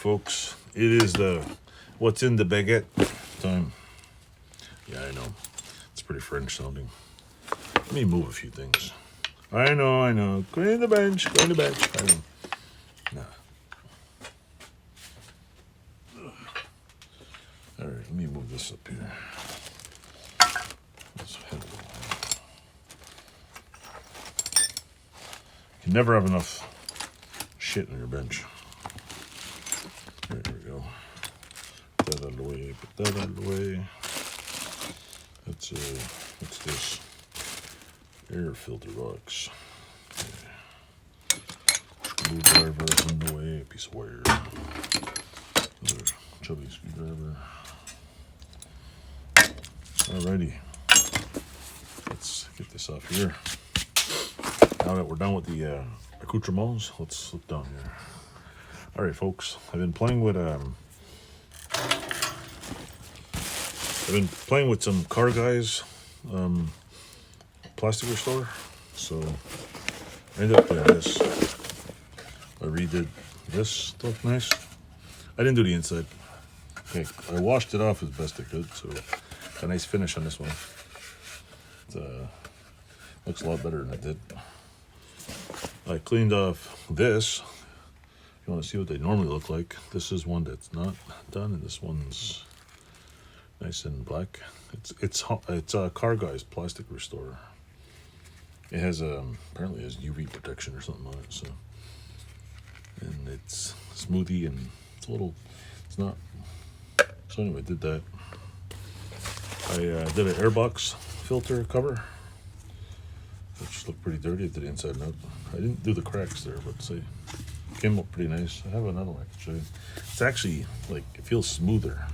folks, it is the what's in the baguette time. Yeah, I know. It's pretty French sounding. Let me move a few things. I know. Go in the bench. I know. Nah. Alright, let me move this up here. You never have enough shit on your bench. There we go. Put that out of the way. What's this? Air filter box. Okay. Screwdriver in the way. A piece of wire. Another chubby screwdriver. Alrighty. Let's get this off here. Now that we're done with the accoutrements, let's look down here. Alright folks, I've been playing with some Car Guys plastic restore. So I ended up playing this. I redid this stuff nice. I didn't do the inside. Okay, I washed it off as best I could, so a nice finish on this one. It looks a lot better than it did. I cleaned off this. If you want to see what they normally look like, this is one that's not done, and this one's nice and black. It's a Car Guys plastic restorer. It has apparently has UV protection or something on it. So, and it's smoothie and it's not. So anyway, I did that. I did an airbox filter cover, which looked pretty dirty. I did the inside and out. I didn't do the cracks there, but say came up pretty nice. I have another one I can show you. It's actually like it feels smoother,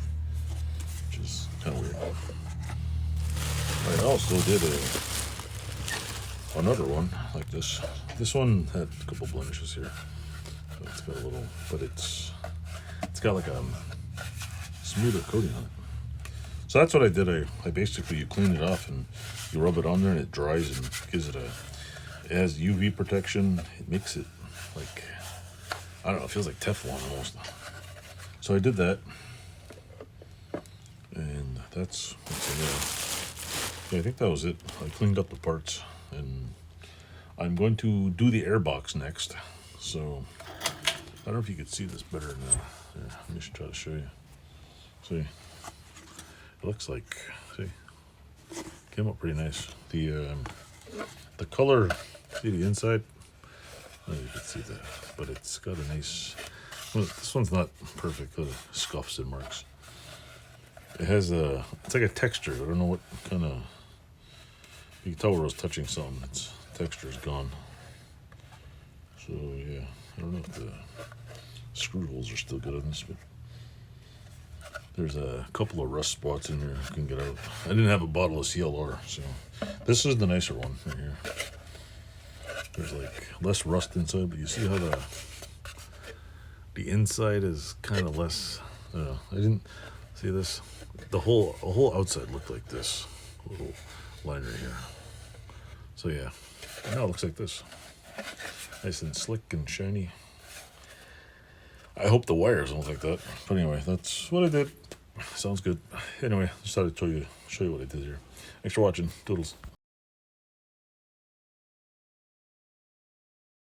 which is kind of weird. I also did another one like this. This one had a couple blemishes here, so it's got a little, but it's got like a smoother coating on it. So that's what I did. I basically, you clean it off and you rub it on there and it dries and gives it it has UV protection. It makes it like, I don't know, it feels like Teflon almost. So I did that, and that's what's in there. Yeah, I think that was it. I cleaned up the parts, and I'm going to do the airbox next. So I don't know if you could see this better now. Here, let me try to show you. See, it looks like, see, came up pretty nice. The color, see the inside? I don't know if you can see that, but it's got a nice, well, this one's not perfect, scuffs and marks. It has it's like a texture. I don't know what kind of, you can tell where I was touching something. Its texture is gone. So yeah, I don't know if the screw holes are still good on this, but there's a couple of rust spots in here you can get out. I didn't have a bottle of CLR, so this is the nicer one right here. There's like less rust inside, but you see how the inside is kind of less. I don't know. I didn't see this. The whole outside looked like this little line right here. So yeah, now it looks like this, nice and slick and shiny. I hope the wires don't look like that. But anyway, that's what I did. Sounds good. Anyway, just thought I'd show you what I did here. Thanks for watching. Doodles.